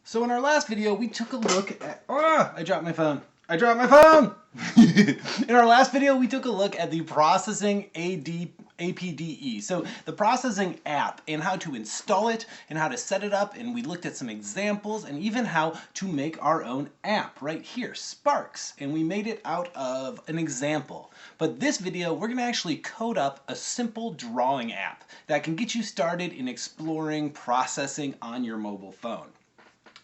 So in our last video, we took a look at... I dropped my phone. I dropped my phone! In our last video, we took a look at the Processing APDE. So the processing app and how to install it and how to set it up. And we looked at some examples and even how to make our own app right here, Sparks. And we made it out of an example. But this video, we're going to actually code up a simple drawing app that can get you started in exploring processing on your mobile phone.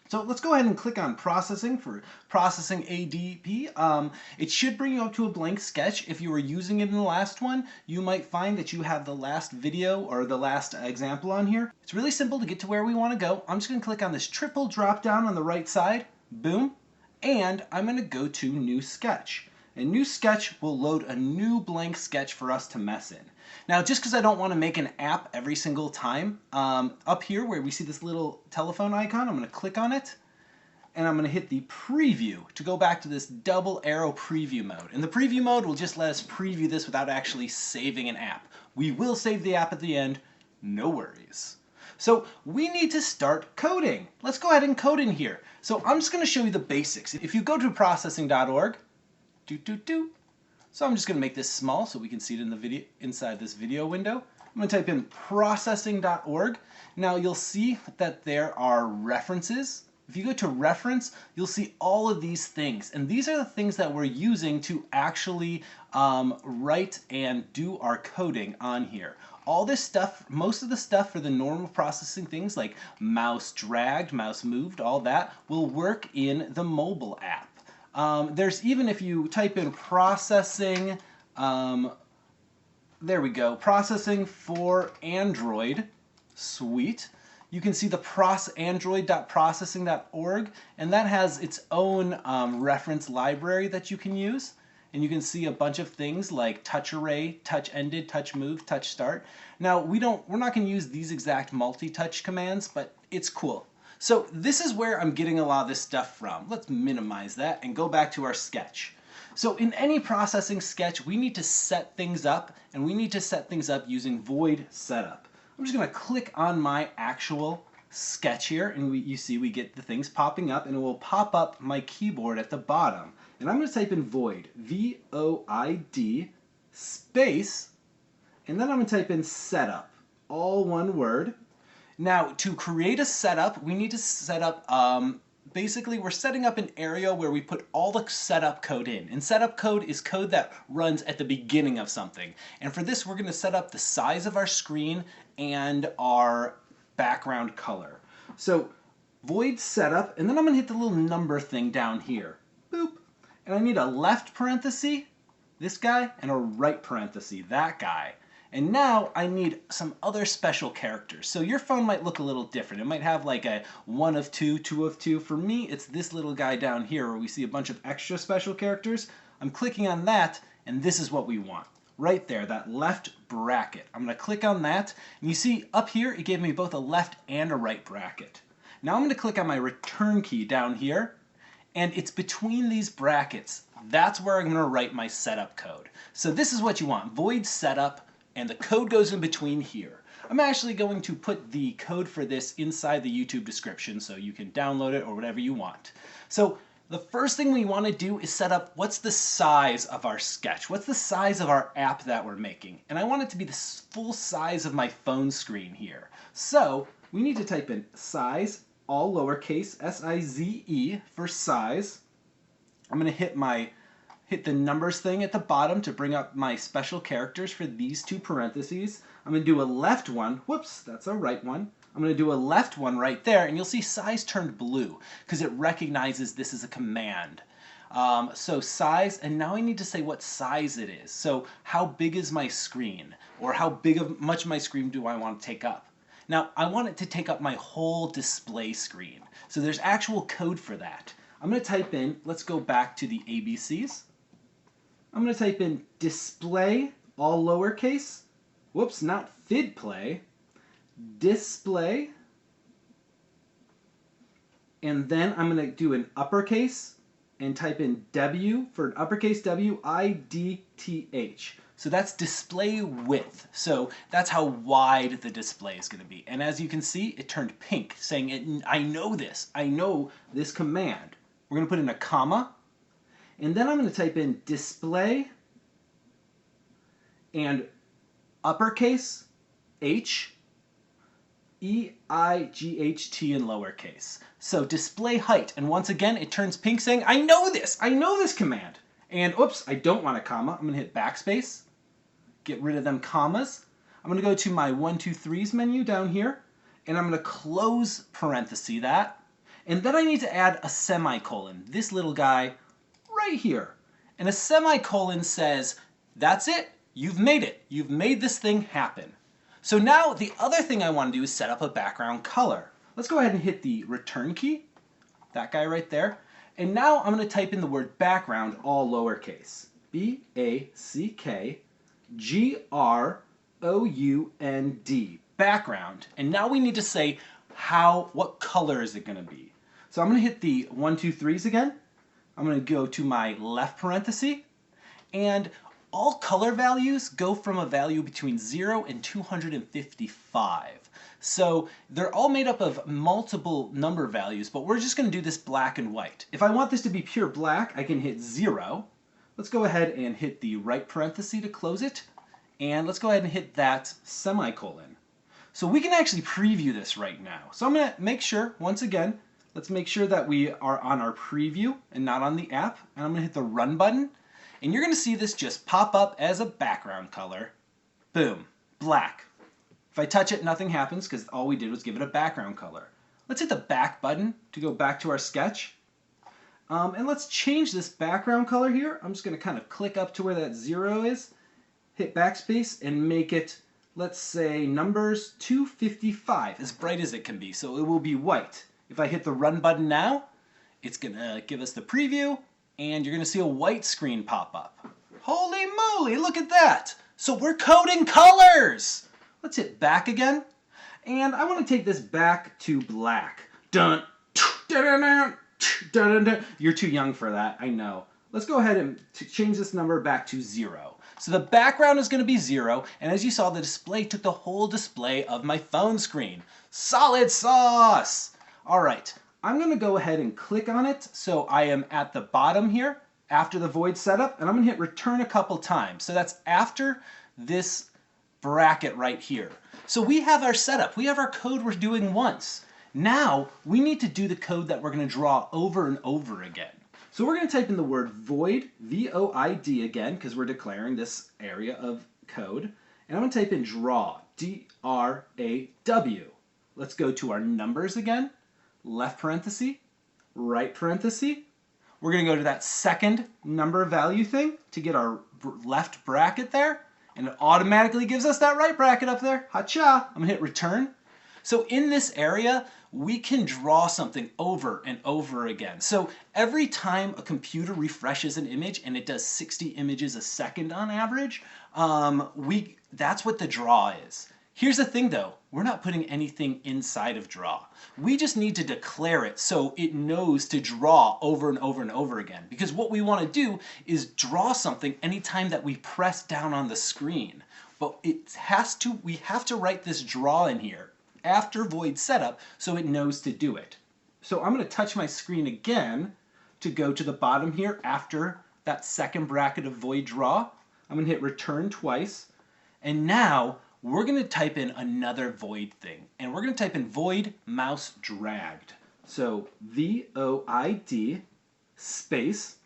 So let's go ahead and click on Processing for Processing ADP. It should bring you up to a blank sketch. If you were using it in the last one, you might find that you have the last video or the last example on here. It's really simple to get to where we want to go. I'm just going to click on this triple drop down on the right side. Boom. And I'm going to go to New Sketch. And New Sketch will load a new blank sketch for us to mess in. Now, just because I don't want to make an app every single time, up here where we see this little telephone icon, I'm going to click on it, and I'm going to hit the preview to go back to this double arrow preview mode. And the preview mode will just let us preview this without actually saving an app. We will save the app at the end, no worries. So we need to start coding. Let's go ahead and code in here. So I'm just going to show you the basics. If you go to processing.org, so I'm just going to make this small so we can see it in the video inside this video window. I'm going to type in processing.org. Now you'll see that there are references. If you go to reference, you'll see all of these things. And these are the things that we're using to actually write and do our coding on here. All this stuff, most of the stuff for the normal processing things like mouse dragged, mouse moved, all that will work in the mobile app. There's even if you type in processing, there we go, processing for Android, sweet. You can see the android.processing.org, and that has its own reference library that you can use. And you can see a bunch of things like touch array, touch ended, touch move, touch start. Now we're not going to use these exact multi-touch commands, but it's cool. So this is where I'm getting a lot of this stuff from. Let's minimize that and go back to our sketch. So in any processing sketch, we need to set things up, and we need to set things up using void setup. I'm just going to click on my actual sketch here, and you see we get the things popping up, and it will pop up my keyboard at the bottom. And I'm going to type in void, V-O-I-D, space, and then I'm going to type in setup, all one word. Now, to create a setup, we need to set up, basically we're setting up an area where we put all the setup code in. And setup code is code that runs at the beginning of something. And for this, we're going to set up the size of our screen and our background color. So, void setup, and then I'm going to hit the little number thing down here. Boop. And I need a left parenthesis, this guy, and a right parenthesis, that guy. And now I need some other special characters. So your phone might look a little different. It might have like a 1 of 2, 2 of 2. For me, it's this little guy down here where we see a bunch of extra special characters. I'm clicking on that, and this is what we want. Right there, that left bracket. I'm going to click on that, and you see up here, it gave me both a left and a right bracket. Now I'm going to click on my return key down here, and it's between these brackets. That's where I'm going to write my setup code. So this is what you want, void setup, and the code goes in between here. I'm actually going to put the code for this inside the YouTube description so you can download it or whatever you want. So the first thing we want to do is set up what's the size of our sketch. What's the size of our app that we're making? And I want it to be the full size of my phone screen here. So we need to type in size, all lowercase, S-I-Z-E for size. I'm going to hit the numbers thing at the bottom to bring up my special characters for these two parentheses. I'm going to do a left one. Whoops, that's a right one. I'm going to do a left one right there, and you'll see size turned blue because it recognizes this is a command. So size, and now I need to say what size it is. So how big is my screen? Or how much of my screen do I want to take up? Now, I want it to take up my whole display screen. So there's actual code for that. I'm going to type in, let's go back to the ABCs. I'm going to type in display, all lowercase, whoops, not fid play, display, and then I'm going to do an uppercase and type in W for an uppercase W, I-D-T-H. So that's display width. So that's how wide the display is going to be. And as you can see, it turned pink, saying, I know this. I know this command. We're going to put in a comma. And then I'm going to type in display and uppercase H, E-I-G-H-T in lowercase. So display height. And once again, it turns pink, saying, I know this. I know this command. And oops, I don't want a comma. I'm going to hit backspace. Get rid of them commas. I'm going to go to my 1, 2, 3's menu down here, and I'm going to close parenthesis that. And then I need to add a semicolon, this little guy right here. And a semicolon says, that's it. You've made it. You've made this thing happen. So now the other thing I want to do is set up a background color. Let's go ahead and hit the return key, that guy right there. And now I'm going to type in the word background, all lowercase. B-A-C-K-G-R-O-U-N-D, background. And now we need to say what color is it going to be. So I'm going to hit the 1, 2, 3's again. I'm going to go to my left parenthesis, and all color values go from a value between 0 and 255. So they're all made up of multiple number values, but we're just going to do this black and white. If I want this to be pure black, I can hit 0. Let's go ahead and hit the right parenthesis to close it. And let's go ahead and hit that semicolon. So we can actually preview this right now. So I'm going to make sure, once again, let's make sure that we are on our preview and not on the app. And I'm going to hit the run button. And you're going to see this just pop up as a background color. Boom, black. If I touch it, nothing happens because all we did was give it a background color. Let's hit the back button to go back to our sketch. And let's change this background color here. I'm just going to kind of click up to where that 0 is, hit backspace, and make it, let's say, numbers 255, as bright as it can be. So it will be white. If I hit the run button now, it's going to give us the preview, and you're going to see a white screen pop up. Holy moly, look at that! So we're coding colors! Let's hit back again, and I want to take this back to black. Dun, dun, dun, dun, dun, dun. You're too young for that, I know. Let's go ahead and change this number back to 0. So the background is going to be 0, and as you saw, the display took the whole display of my phone screen. Solid sauce! All right, I'm going to go ahead and click on it. So I am at the bottom here after the void setup, and I'm going to hit return a couple times. So that's after this bracket right here. So we have our setup. We have our code we're doing once. Now we need to do the code that we're going to draw over and over again. So we're going to type in the word void, V-O-I-D again, because we're declaring this area of code. And I'm going to type in draw, D-R-A-W. Let's go to our numbers again. Left parenthesis, right parenthesis. We're going to go to that second number value thing to get our left bracket there. And it automatically gives us that right bracket up there. Ha-cha! I'm going to hit return. So in this area, we can draw something over and over again. So every time a computer refreshes an image, and it does 60 images a second on average, that's what the draw is. Here's the thing though, we're not putting anything inside of draw. We just need to declare it so it knows to draw over and over and over again. Because what we want to do is draw something anytime that we press down on the screen. But we have to write this draw in here after void setup so it knows to do it. So I'm going to touch my screen again to go to the bottom here after that second bracket of void draw. I'm going to hit return twice. And now we're going to type in another void thing. And we're going to type in void mouseDragged. So V-O-I-D space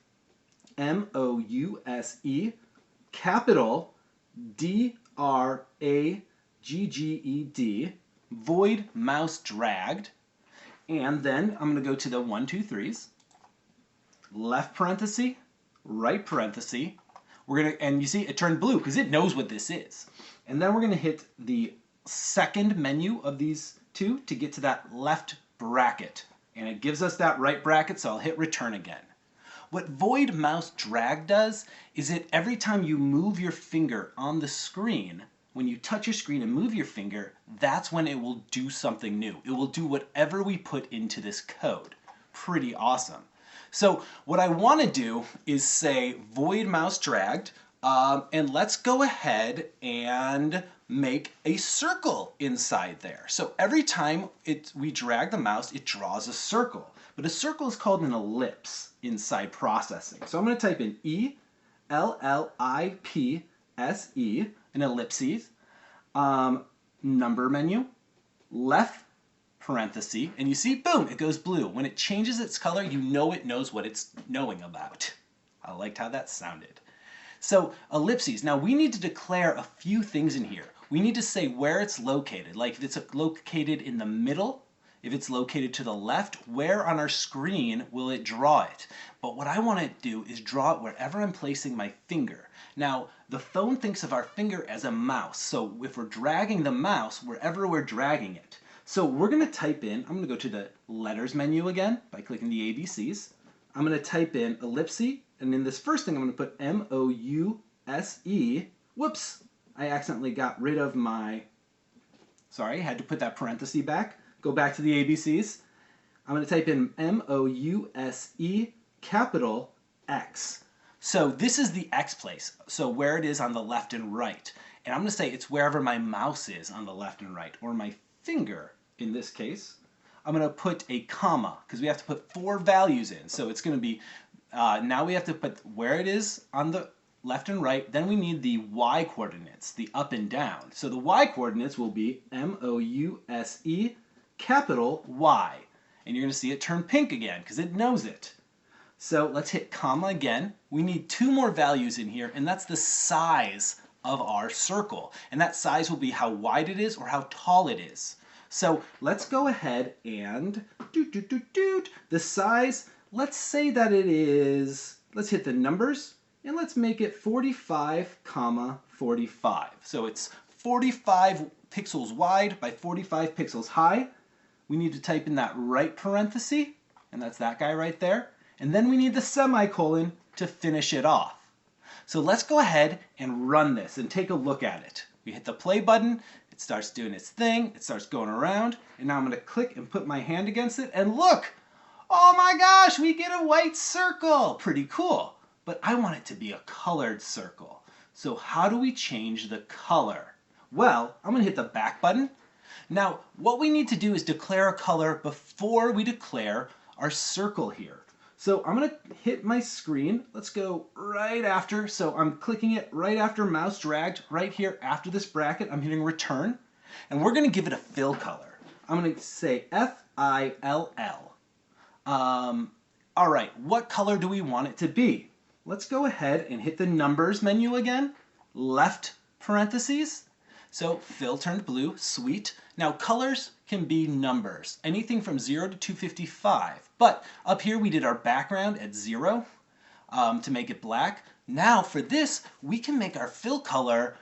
M-O-U-S-E capital D-R-A-G-G-E-D void mouseDragged. And then I'm going to go to the 1, 2, 3's. Left parenthesis, right parenthesis. And you see it turned blue because it knows what this is. And then we're going to hit the second menu of these two to get to that left bracket. And it gives us that right bracket, so I'll hit return again. What void mouseDrag does is every time you move your finger on the screen, when you touch your screen and move your finger, that's when it will do something new. It will do whatever we put into this code. Pretty awesome. So what I want to do is say void mouseDragged, and let's go ahead and make a circle inside there. So every time we drag the mouse, it draws a circle. But a circle is called an ellipse inside processing. So I'm going to type in E-L-L-I-P-S-E, an ellipses, number menu, left parenthesis, and you see, boom, it goes blue. When it changes its color, you know it knows what it's knowing about. I liked how that sounded. So ellipses, now we need to declare a few things in here. We need to say where it's located, like if it's located in the middle, if it's located to the left, where on our screen will it draw it? But what I want to do is draw it wherever I'm placing my finger. Now, the phone thinks of our finger as a mouse, so if we're dragging the mouse, wherever we're dragging it. So we're going to type in, I'm going to go to the letters menu again by clicking the ABCs. I'm going to type in ellipse, and in this first thing I'm going to put M-O-U-S-E. Whoops, I accidentally got rid of my, sorry, I had to put that parenthesis back. Go back to the ABCs. I'm going to type in M-O-U-S-E capital X. So this is the X place, so where it is on the left and right. And I'm going to say it's wherever my mouse is on the left and right, or my finger in this case. I'm going to put a comma, because we have to put 4 values in. So it's going to be, now we have to put where it is on the left and right. Then we need the Y coordinates, the up and down. So the Y coordinates will be M-O-U-S-E capital Y. And you're going to see it turn pink again, because it knows it. So let's hit comma again. We need 2 more values in here, and that's the size of our circle. And that size will be how wide it is or how tall it is. So let's go ahead and the size, let's say that it is, let's hit the numbers, and let's make it 45, 45. So it's 45 pixels wide by 45 pixels high. We need to type in that right parenthesis, and that's that guy right there. And then we need the semicolon to finish it off. So let's go ahead and run this and take a look at it. We hit the play button, it starts doing its thing, it starts going around, and now I'm going to click and put my hand against it, and look! Oh my gosh, we get a white circle! Pretty cool. But I want it to be a colored circle. So how do we change the color? Well, I'm going to hit the back button. Now, what we need to do is declare a color before we declare our circle here. So I'm going to hit my screen. Let's go right after. So I'm clicking it right after mouseDragged, right here after this bracket. I'm hitting return. And we're going to give it a fill color. I'm going to say F-I-L-L. All right, what color do we want it to be? Let's go ahead and hit the numbers menu again. Left parentheses. So fill turned blue, sweet. Now colors can be numbers, anything from 0 to 255. But up here we did our background at 0 to make it black. Now for this, we can make our fill color,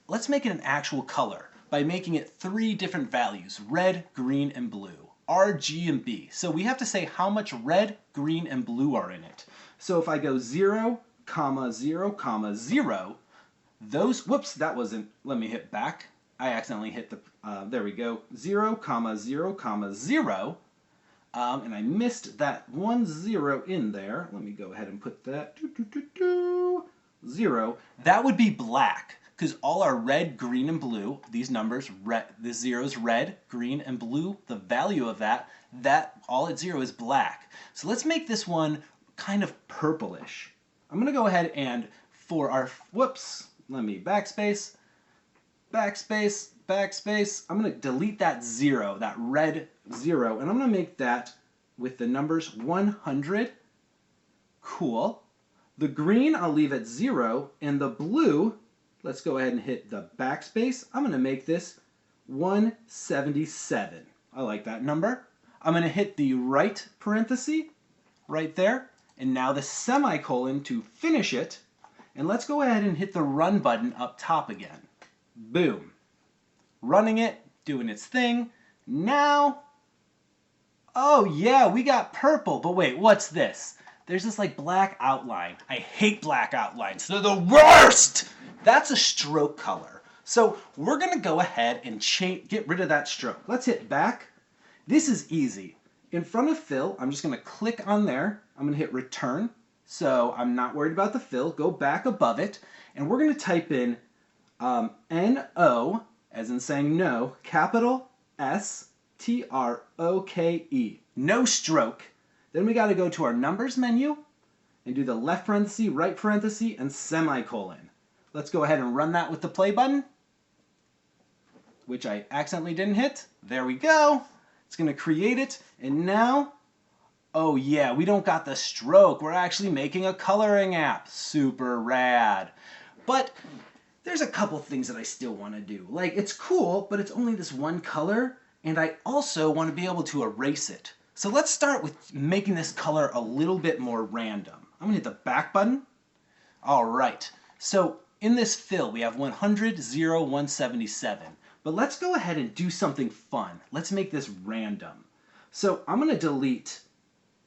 let's make it an actual color by making it 3 different values, red, green, and blue. R, G, and B. So we have to say how much red, green, and blue are in it. So if I go 0, 0, 0, those, whoops, that wasn't, let me hit back. I accidentally hit the, there we go, 0, 0, 0, and I missed that 1 0 in there. Let me go ahead and put that, 0. That would be black, because all our red, green, and blue, these numbers, red, this 0 is red, green, and blue, the value of that all at 0 is black. So let's make this one kind of purplish. I'm going to go ahead and for our, whoops, let me backspace, backspace, backspace. I'm going to delete that 0, that red 0, and I'm going to make that with the numbers 100. Cool. The green I'll leave at 0, and the blue, let's go ahead and hit the backspace. I'm going to make this 177. I like that number. I'm going to hit the right parenthesis right there, and now the semicolon to finish it. And let's go ahead and hit the run button up top again. Boom. Running it, doing its thing. Now, oh yeah, we got purple. But wait, what's this? There's this like black outline. I hate black outlines. They're the worst! That's a stroke color. So we're going to go ahead and get rid of that stroke. Let's hit back. This is easy. in front of fill, I'm just going to click on there. I'm going to hit return. So I'm not worried about the fill. Go back above it. And we're going to type in N-O, as in saying no, capital S-T-R-O-K-E. No stroke. Then we got to go to our numbers menu and do the left parenthesis, right parenthesis, and semicolon. Let's go ahead and run that with the play button, which I accidentally didn't hit. There we go. It's going to create it. And now, oh yeah, we don't got the stroke. We're actually making a coloring app. Super rad. But there's a couple things that I still want to do. Like, it's cool, but it's only this one color, and I also want to be able to erase it. So let's start with making this color a little bit more random. I'm going to hit the back button. All right. So in this fill, we have 100, 0, 177. But let's go ahead and do something fun. Let's make this random. So I'm going to delete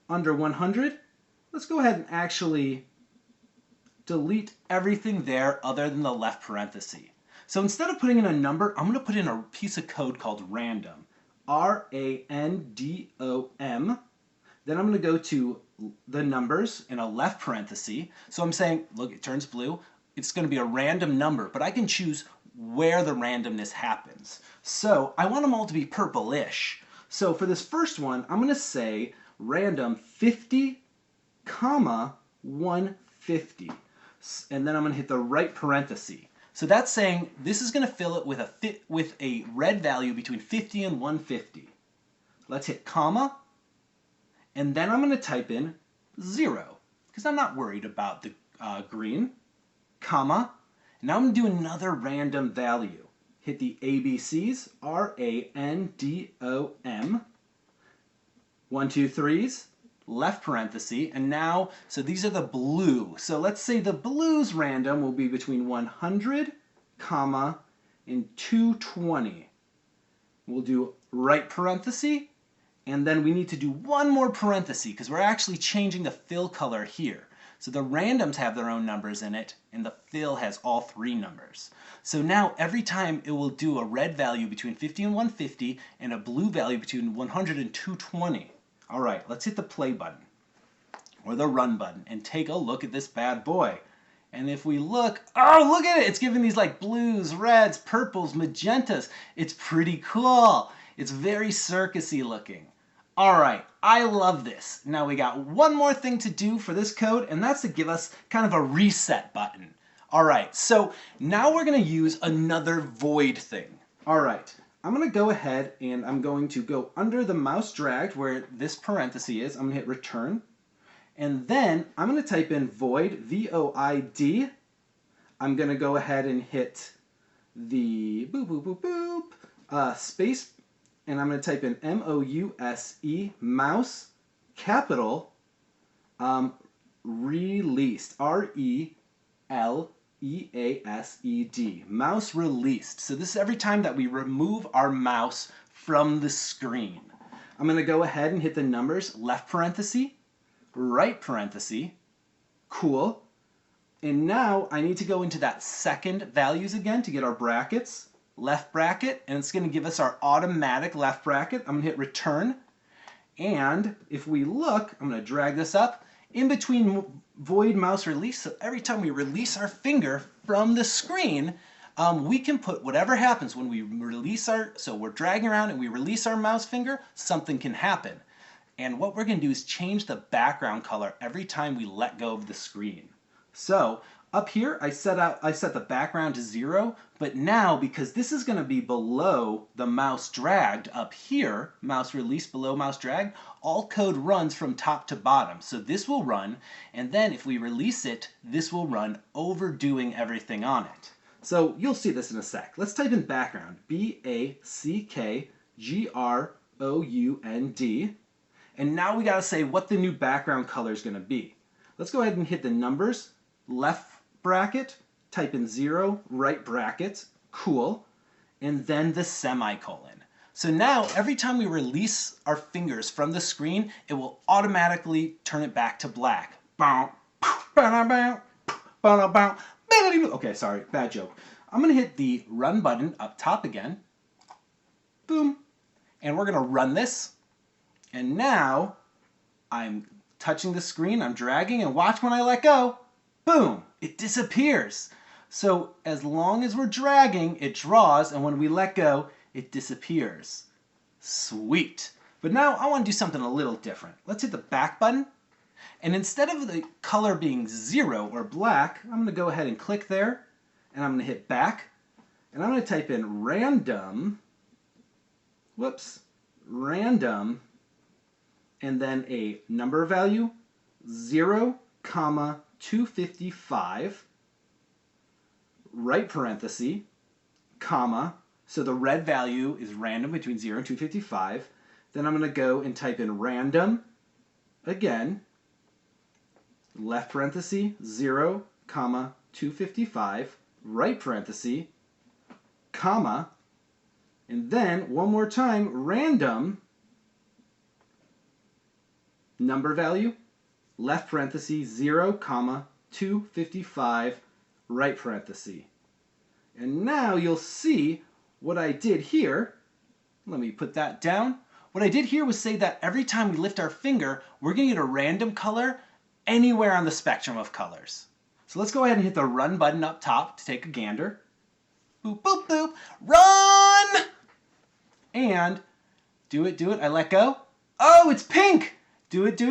under 100. Let's go ahead and actually delete everything there other than the left parenthesis. So instead of putting in a number, I'm going to put in a piece of code called random. R-A-N-D-O-M. Then I'm going to go to the numbers in a left parenthesis. So I'm saying, look, it turns blue. It's going to be a random number, but I can choose where the randomness happens. So I want them all to be purplish. So for this first one, I'm going to say random 50, comma 150. And then I'm going to hit the right parenthesis. So that's saying this is going to fill it with a red value between 50 and 150. Let's hit comma. And then I'm going to type in 0, because I'm not worried about the green, comma. Now I'm going to do another random value. Hit the ABCs, R-A-N-D-O-M, 1, 2, 3s, left parenthesis, and now, so these are the blue. So let's say the blues random will be between 100, comma, and 220. We'll do right parenthesis, and then we need to do one more parenthesis because we're actually changing the fill color here. So the randoms have their own numbers in it, and the fill has all 3 numbers. So now every time it will do a red value between 50 and 150 and a blue value between 100 and 220. All right, let's hit the play button or the run button and take a look at this bad boy. And if we look, oh, look at it. It's giving these like blues, reds, purples, magentas. It's pretty cool. It's very circusy looking. All right, I love this. Now we got one more thing to do for this code, and that's to give us kind of a reset button. All right, so now we're going to use another void thing. All right, I'm going to go ahead and I'm going to go under the mouseDragged where this parenthesis is. I'm going to hit return. And then I'm going to type in void, V-O-I-D. I'm going to go ahead and hit the boop, boop, boop, boop, space, and I'm going to type in M-O-U-S-E, mouse, capital, released, R-E-L-E-A-S-E-D, mouse released. So this is every time that we remove our mouse from the screen. I'm going to go ahead and hit the numbers, left parenthesis, right parenthesis, cool. And now I need to go into that second values again to get our brackets, left bracket, and it's going to give us our automatic left bracket. I'm going to hit return. And if we look, I'm going to drag this up, in between void mouse release, so every time we release our finger from the screen, we can put whatever happens when we release so we're dragging around and we release our mouse finger, something can happen. And what we're going to do is change the background color every time we let go of the screen. So up here, I set the background to 0, but now because this is going to be below the mouse dragged up here, mouse release below mouse drag, all code runs from top to bottom. So this will run, and then if we release it, this will run, overdoing everything on it. So you'll see this in a sec. Let's type in background, B-A-C-K-G-R-O-U-N-D. And now we got to say what the new background color is going to be. Let's go ahead and hit the numbers, left bracket, type in 0, right bracket, cool, and then the semicolon. So now every time we release our fingers from the screen, it will automatically turn it back to black. Okay, sorry, bad joke. I'm going to hit the run button up top again. Boom. And we're going to run this. And now I'm touching the screen, I'm dragging, and watch when I let go, boom, it disappears. So as long as we're dragging, it draws, and when we let go, it disappears. Sweet. But now I want to do something a little different. Let's hit the back button. And instead of the color being 0 or black, I'm going to go ahead and click there. And I'm going to hit back. And I'm going to type in random. Random. And then a number value, 0, 255. Right parenthesis, comma. So the red value is random between 0 and 255. Then I'm going to go and type in random again, left parenthesis, 0, 255, right parenthesis, comma, and then one more time, random, number value, left parenthesis, 0, 255, right parenthesis. And now you'll see what I did here. Let me put that down. What I did here was say that every time we lift our finger, we're going to get a random color anywhere on the spectrum of colors. So let's go ahead and hit the run button up top to take a gander. Boop, boop, boop. Run! And do it, I let go. Oh, it's pink! Do it,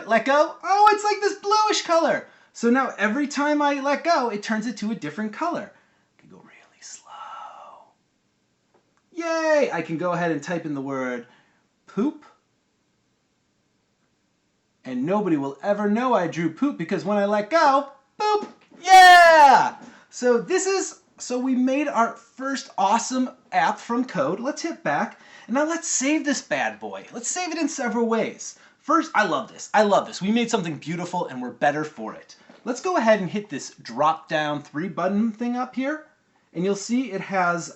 let go. Oh, it's like this bluish color. So now every time I let go, it turns it to a different color. I can go really slow. Yay! I can go ahead and type in the word poop. And nobody will ever know I drew poop because when I let go, boop, yeah! So we made our first awesome app from code. Let's hit back. And now let's save this bad boy. Let's save it in several ways. First, I love this. We made something beautiful and we're better for it. Let's go ahead and hit this drop down 3-button thing up here. And you'll see it has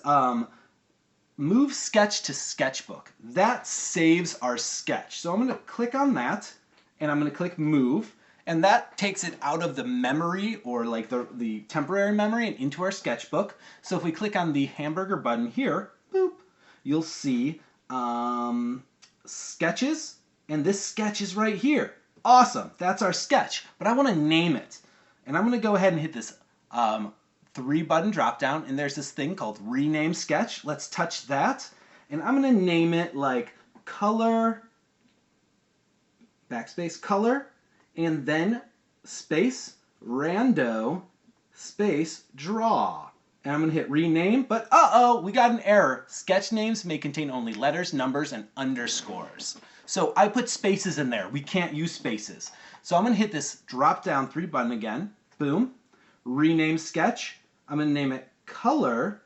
move sketch to sketchbook. That saves our sketch. So I'm going to click on that and I'm going to click move. And that takes it out of the memory or like the temporary memory and into our sketchbook. So if we click on the hamburger button here, boop, you'll see sketches. And this sketch is right here. Awesome, that's our sketch. But I want to name it. And I'm going to go ahead and hit this 3-button drop down. And there's this thing called rename sketch. Let's touch that. And I'm going to name it like color, backspace color, and then space, rando, space, draw. And I'm going to hit rename, but uh-oh, we got an error. Sketch names may contain only letters, numbers, and underscores. So I put spaces in there. We can't use spaces. So I'm going to hit this drop-down 3-button again. Boom. Rename sketch. I'm going to name it color.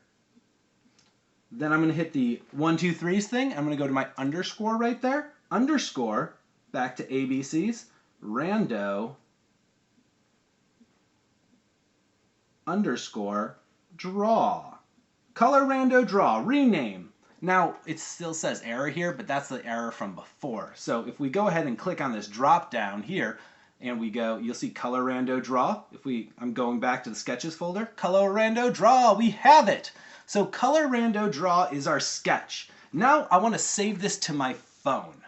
Then I'm going to hit the 1, 2, 3s thing. I'm going to go to my underscore right there. Underscore. Back to ABCs. Rando. Underscore. Draw. Color, rando, draw. Rename. Now, it still says error here, but that's the error from before. So if we go ahead and click on this drop down here, and we go, you'll see color, rando, draw. I'm going back to the sketches folder. Color, rando, draw, we have it. So color, rando, draw is our sketch. Now I want to save this to my phone.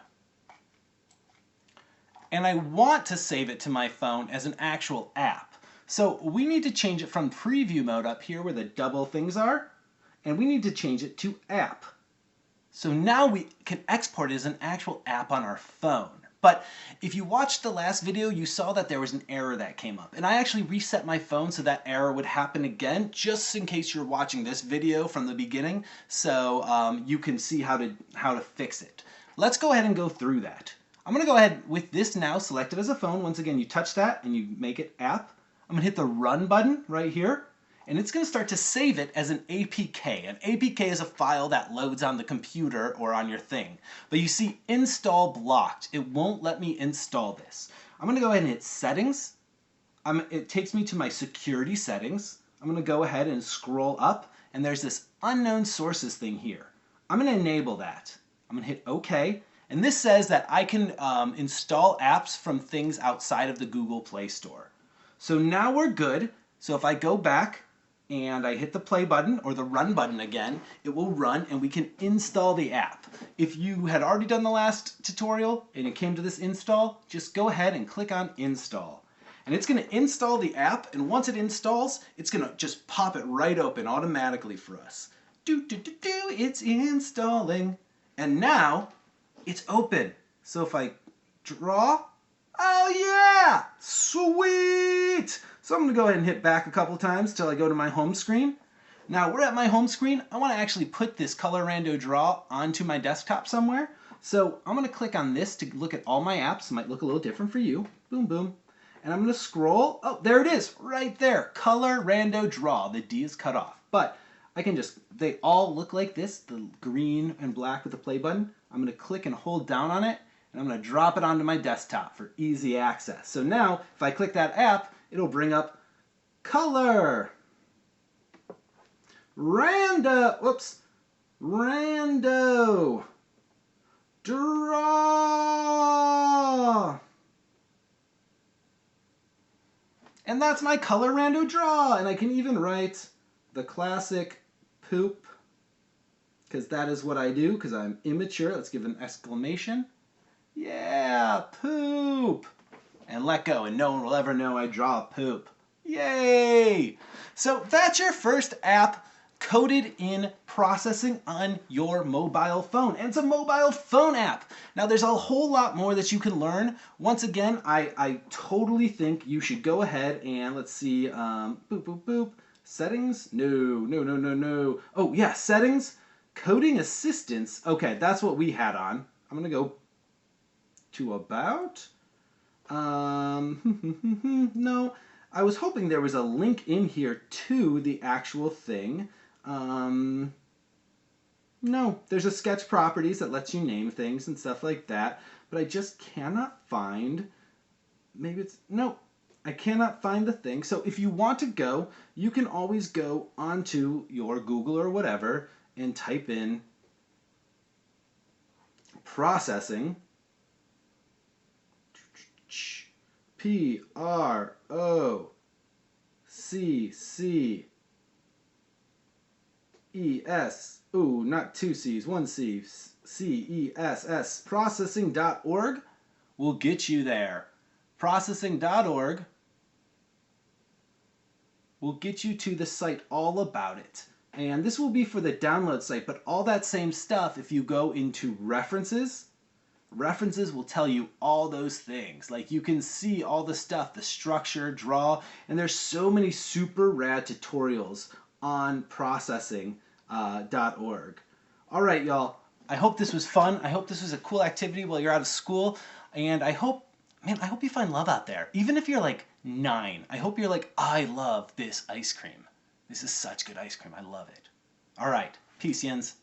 And I want to save it to my phone as an actual app. So we need to change it from preview mode up here where the double things are, and we need to change it to app. So now we can export it as an actual app on our phone. But if you watched the last video, you saw that there was an error that came up. And I actually reset my phone so that error would happen again, just in case you're watching this video from the beginning, so you can see how to fix it. Let's go ahead and go through that. I'm going to go ahead with this now selected as a phone. Once again, you touch that and you make it app. I'm going to hit the run button right here. And it's going to start to save it as an APK. An APK is a file that loads on the computer or on your thing. But you see install blocked. It won't let me install this. I'm going to go ahead and hit settings. It takes me to my security settings. I'm going to go ahead and scroll up. And there's this unknown sources thing here. I'm going to enable that. I'm going to hit OK. And this says that I can install apps from things outside of the Google Play Store. So now we're good. So if I go back, and I hit the play button or the run button again, it will run and we can install the app. If you had already done the last tutorial and it came to this install, just go ahead and click on install. And it's going to install the app, and once it installs, it's going to just pop it right open automatically for us. It's installing. And now it's open. So if I draw, oh yeah, sweet! So I'm going to go ahead and hit back a couple times till I go to my home screen. Now we're at my home screen. I want to actually put this color rando draw onto my desktop somewhere. So I'm going to click on this to look at all my apps. It might look a little different for you. Boom, boom. And I'm going to scroll. Oh, there it is, right there. Color rando draw. The D is cut off. But I can just, they all look like this, the green and black with the play button. I'm going to click and hold down on it, and I'm going to drop it onto my desktop for easy access. So now, if I click that app, it'll bring up color, rando, draw. And that's my color rando draw. And I can even write the classic poop, because that is what I do, because I'm immature. Let's give an exclamation. Yeah, poop. And let go, and no one will ever know I draw poop. Yay! So that's your first app coded in processing on your mobile phone. And it's a mobile phone app. Now there's a whole lot more that you can learn. Once again, I totally think you should go ahead and, let's see, boop, boop, boop. Settings? No. Oh yeah, settings, coding assistance. Okay, that's what we had on. I'm gonna go to about. No, I was hoping there was a link in here to the actual thing. No, there's a sketch properties that lets you name things and stuff like that, but I just cannot find, maybe it's, no, I cannot find the thing. So if you want to go, you can always go onto your Google or whatever and type in processing, P-R-O-C-C-E-S, ooh, not two C's, one C, C-E-S-S, processing.org will get you there. Processing.org will get you to the site all about it. And this will be for the download site, but all that same stuff, if you go into references, references will tell you all those things. Like you can see all the stuff, the structure, draw, and there's so many super rad tutorials on processing.org. All right, y'all. I hope this was fun. I hope this was a cool activity while you're out of school. And I hope, man, I hope you find love out there. Even if you're like 9, I hope you're like, I love this ice cream. This is such good ice cream. I love it. All right. Peace, yens.